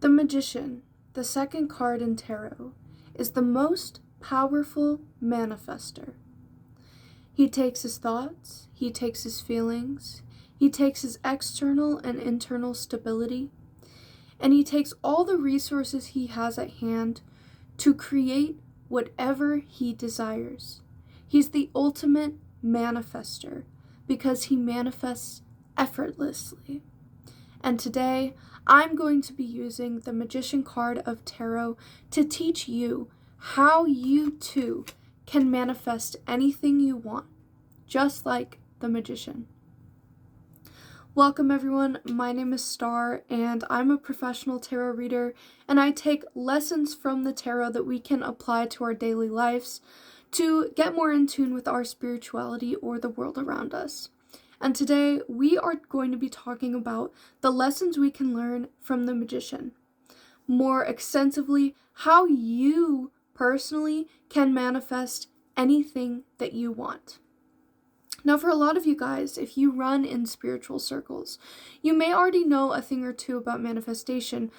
The Magician, the second card in tarot, is the most powerful manifester. He takes his thoughts, he takes his feelings, he takes his external and internal stability, and he takes all the resources he has at hand to create whatever he desires. He's the ultimate manifester because he manifests effortlessly. And today, I'm going to be using the Magician card of Tarot to teach you how you too can manifest anything you want, just like the Magician. Welcome everyone, my name is Star and I'm a professional tarot reader, and I take lessons from the tarot that we can apply to our daily lives to get more in tune with our spirituality or the world around us. And today we are going to be talking about the lessons we can learn from the Magician. More extensively, how you personally can manifest anything that you want. Now, for a lot of you guys, if you run in spiritual circles, you may already know a thing or two about manifestation,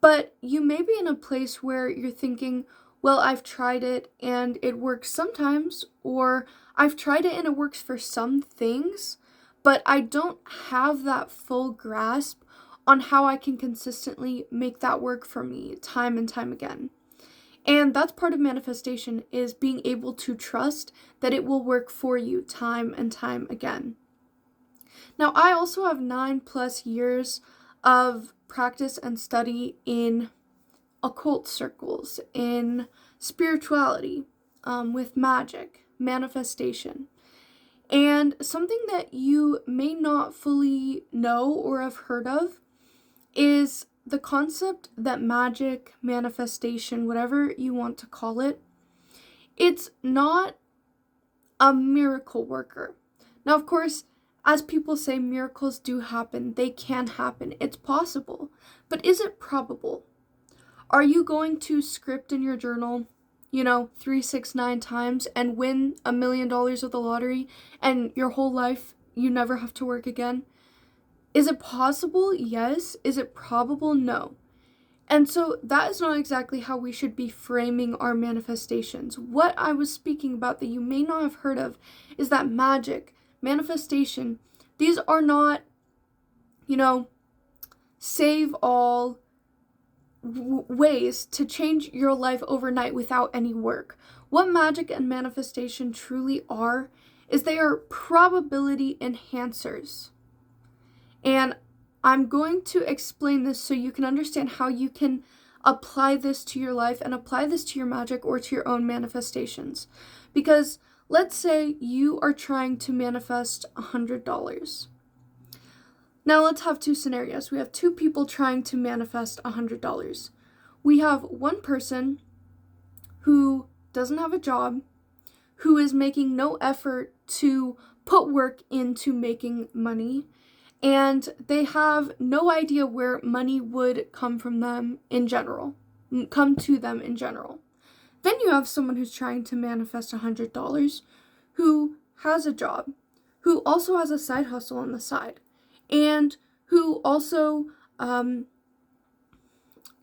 but you may be in a place where you're thinking, well, I've tried it and it works sometimes, or I've tried it and it works for some things, but I don't have that full grasp on how I can consistently make that work for me time and time again. And that's part of manifestation, is being able to trust that it will work for you time and time again. Now, I also have 9+ years of practice and study in occult circles, in spirituality, with magic, manifestation. And something that you may not fully know or have heard of is the concept that magic, manifestation, whatever you want to call it, it's not a miracle worker. Now, of course, as people say, miracles do happen. They can happen. It's possible. But is it probable? Are you going to script in your journal, 369 times and win $1 million of the lottery and your whole life you never have to work again? Is it possible? Yes. Is it probable? No. And so that is not exactly how we should be framing our manifestations. What I was speaking about that you may not have heard of is that magic, manifestation, these are not, save all ways to change your life overnight without any work. What magic and manifestation truly are is they are probability enhancers. And I'm going to explain this so you can understand how you can apply this to your life and apply this to your magic or to your own manifestations. Because let's say you are trying to manifest $100. Now let's have two scenarios. We have two people trying to manifest $100. We have one person who doesn't have a job, who is making no effort to put work into making money, and they have no idea where money would come to them in general. Then you have someone who's trying to manifest $100, who has a job, who also has a side hustle on the side, and who also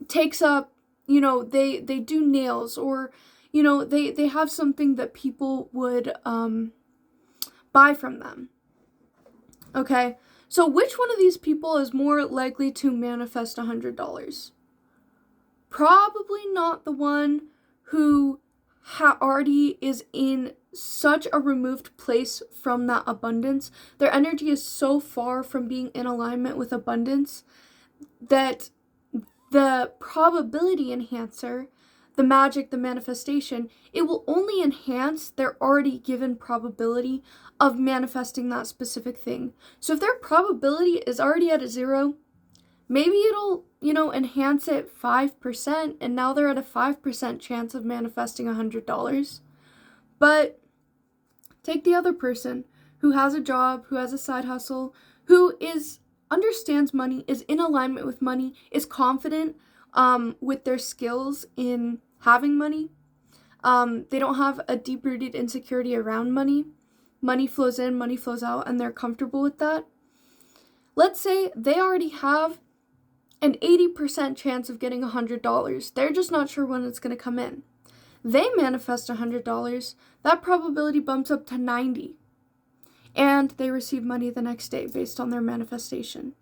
takes up, they do nails, or, they have something that people would buy from them. Okay? So which one of these people is more likely to manifest $100? Probably not the one who already is in such a removed place from that abundance. Their energy is so far from being in alignment with abundance that the probability enhancer, the magic, the manifestation, it will only enhance their already given probability of manifesting that specific thing. So if their probability is already at a 0, maybe it'll, enhance it 5%, and now they're at a 5% chance of manifesting $100. But take the other person who has a job, who has a side hustle, who understands money, is in alignment with money, is confident with their skills in having money. They don't have a deep-rooted insecurity around money. Money flows in, money flows out, and they're comfortable with that. Let's say they already have an 80% chance of getting $100. They're just not sure when it's going to come in. They manifest $100, that probability bumps up to 90. And they receive money the next day based on their manifestation.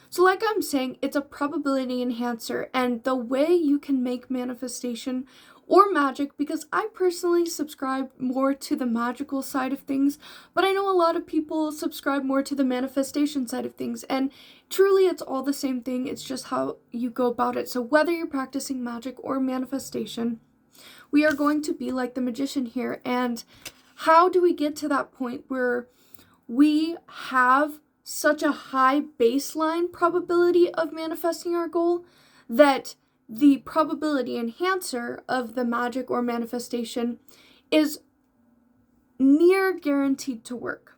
So like I'm saying, it's a probability enhancer, and the way you can make manifestation or magic, because I personally subscribe more to the magical side of things, but I know a lot of people subscribe more to the manifestation side of things, and truly it's all the same thing, it's just how you go about it. So whether you're practicing magic or manifestation, we are going to be like the magician here. And how do we get to that point where we have such a high baseline probability of manifesting our goal that the probability enhancer of the magic or manifestation is near guaranteed to work?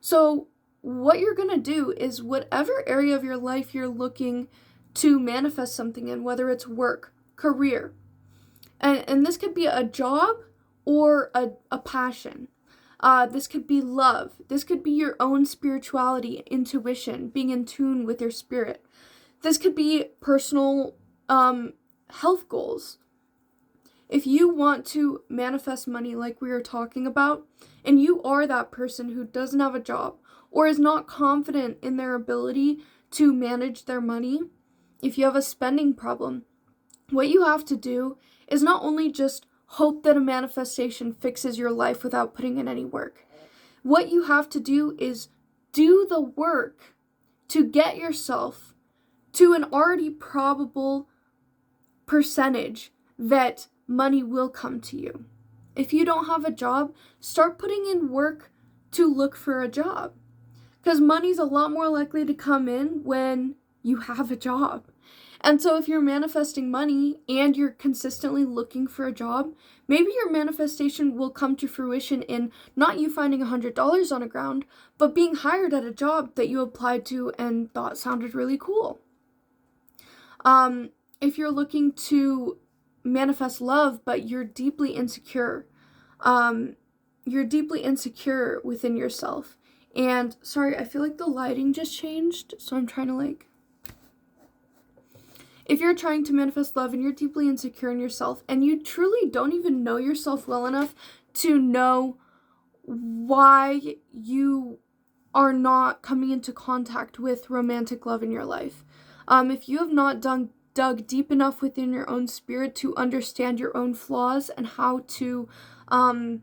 So what you're going to do is whatever area of your life you're looking to manifest something in, whether it's work, career, and this could be a job or a passion. This could be love. This could be your own spirituality, intuition, being in tune with your spirit. This could be personal health goals. If you want to manifest money like we were talking about, and you are that person who doesn't have a job or is not confident in their ability to manage their money, if you have a spending problem, what you have to do is not only just hope that a manifestation fixes your life without putting in any work. What you have to do is do the work to get yourself to an already probable percentage that money will come to you. If you don't have a job, start putting in work to look for a job, because money's a lot more likely to come in when you have a job. And so if you're manifesting money and you're consistently looking for a job, maybe your manifestation will come to fruition in not you finding $100 on the ground, but being hired at a job that you applied to and thought sounded really cool. If you're looking to manifest love, but you're deeply insecure within yourself. And sorry, I feel like the lighting just changed, so I'm trying to if you're trying to manifest love and you're deeply insecure in yourself and you truly don't even know yourself well enough to know why you are not coming into contact with romantic love in your life, if you have not dug deep enough within your own spirit to understand your own flaws and how to kind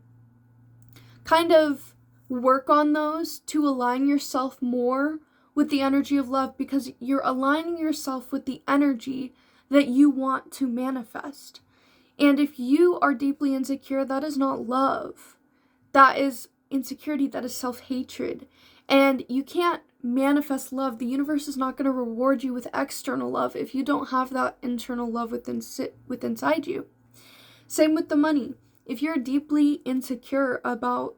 of work on those to align yourself more with the energy of love, because you're aligning yourself with the energy that you want to manifest. And if you are deeply insecure, that is not love. That is insecurity, that is self-hatred. And you can't manifest love. The universe is not going to reward you with external love if you don't have that internal love within inside you. Same with the money. If you're deeply insecure about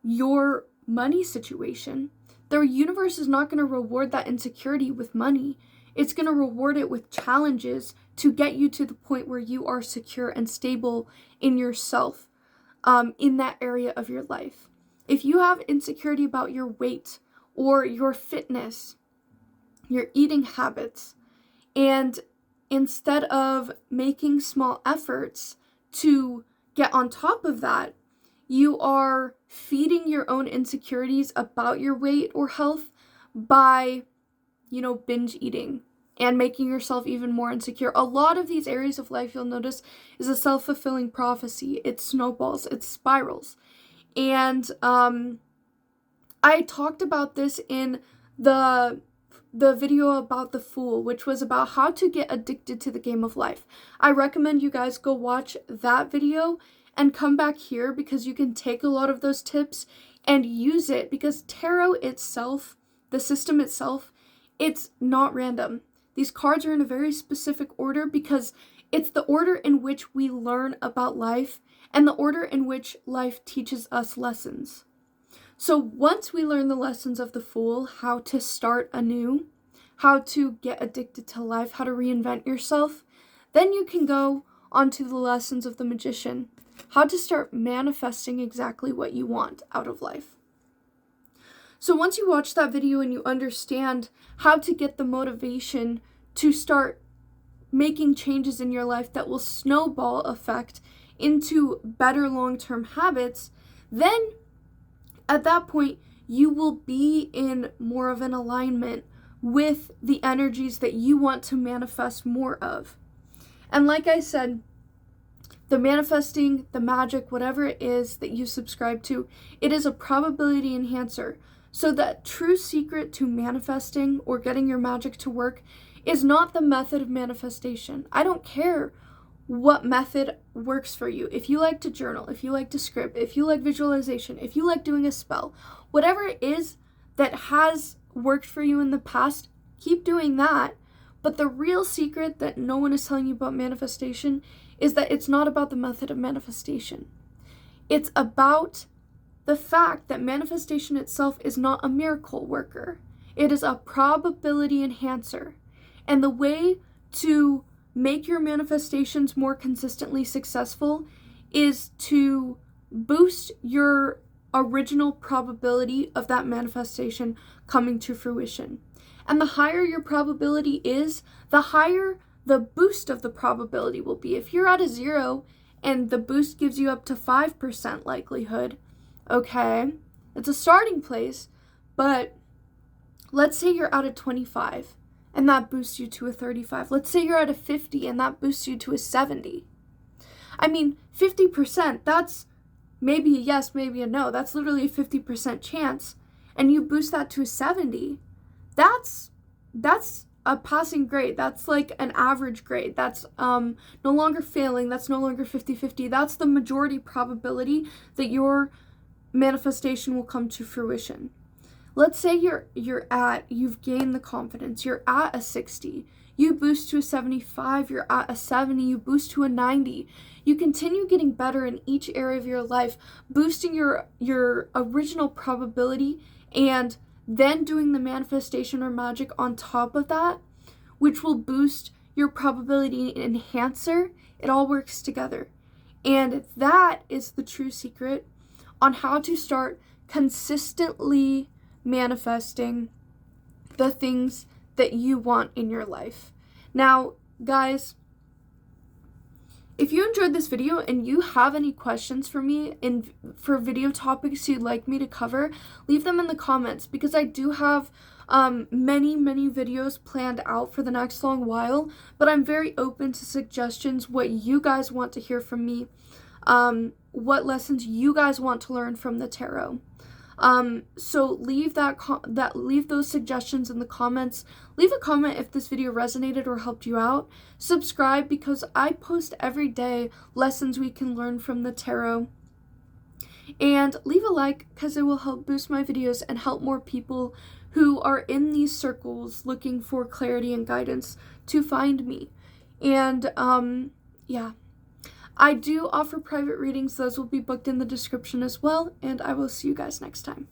your money situation, the universe is not going to reward that insecurity with money. It's going to reward it with challenges to get you to the point where you are secure and stable in yourself, in that area of your life. If you have insecurity about your weight or your fitness, your eating habits, and instead of making small efforts to get on top of that, you are feeding your own insecurities about your weight or health by, binge eating and making yourself even more insecure. A lot of these areas of life, you'll notice, is a self-fulfilling prophecy. It snowballs, it spirals. And I talked about this in the video about the Fool, which was about how to get addicted to the game of life. I recommend you guys go watch that video and come back here, because you can take a lot of those tips and use it, because tarot itself, the system itself, it's not random. These cards are in a very specific order because it's the order in which we learn about life and the order in which life teaches us lessons. So once we learn the lessons of the Fool, how to start anew, how to get addicted to life, how to reinvent yourself, then you can go onto the lessons of the Magician, how to start manifesting exactly what you want out of life. So once you watch that video and you understand how to get the motivation to start making changes in your life that will snowball effect into better long-term habits, then at that point you will be in more of an alignment with the energies that you want to manifest more of. And like I said, the manifesting, the magic, whatever it is that you subscribe to, it is a probability enhancer. So that true secret to manifesting or getting your magic to work is not the method of manifestation. I don't care what method works for you. If you like to journal, if you like to script, if you like visualization, if you like doing a spell, whatever it is that has worked for you in the past, keep doing that. But the real secret that no one is telling you about manifestation is that it's not about the method of manifestation. It's about the fact that manifestation itself is not a miracle worker. It is a probability enhancer. And the way to make your manifestations more consistently successful is to boost your original probability of that manifestation coming to fruition. And the higher your probability is, the higher the boost of the probability will be. If you're at a 0 and the boost gives you up to 5% likelihood, okay, it's a starting place, but let's say you're at a 25 and that boosts you to a 35. Let's say you're at a 50 and that boosts you to a 70. I mean, 50%, that's maybe a yes, maybe a no. That's literally a 50% chance. And you boost that to a 70. That's a passing grade. That's like an average grade. That's no longer failing. That's no longer 50-50. That's the majority probability that your manifestation will come to fruition. Let's say you've gained the confidence. You're at a 60. You boost to a 75. You're at a 70. You boost to a 90. You continue getting better in each area of your life, boosting your original probability, and then doing the manifestation or magic on top of that, which will boost your probability enhancer. It all works together. And that is the true secret on how to start consistently manifesting the things that you want in your life. Now, guys, if you enjoyed this video and you have any questions for me for video topics you'd like me to cover, leave them in the comments, because I do have many videos planned out for the next long while, but I'm very open to suggestions, what you guys want to hear from me, what lessons you guys want to learn from the tarot. So leave leave those suggestions in the comments. Leave a comment if this video resonated or helped you out. Subscribe, because I post every day lessons we can learn from the tarot. And leave a like, because it will help boost my videos and help more people who are in these circles looking for clarity and guidance to find me. And yeah, I do offer private readings. Those will be booked in the description as well, and I will see you guys next time.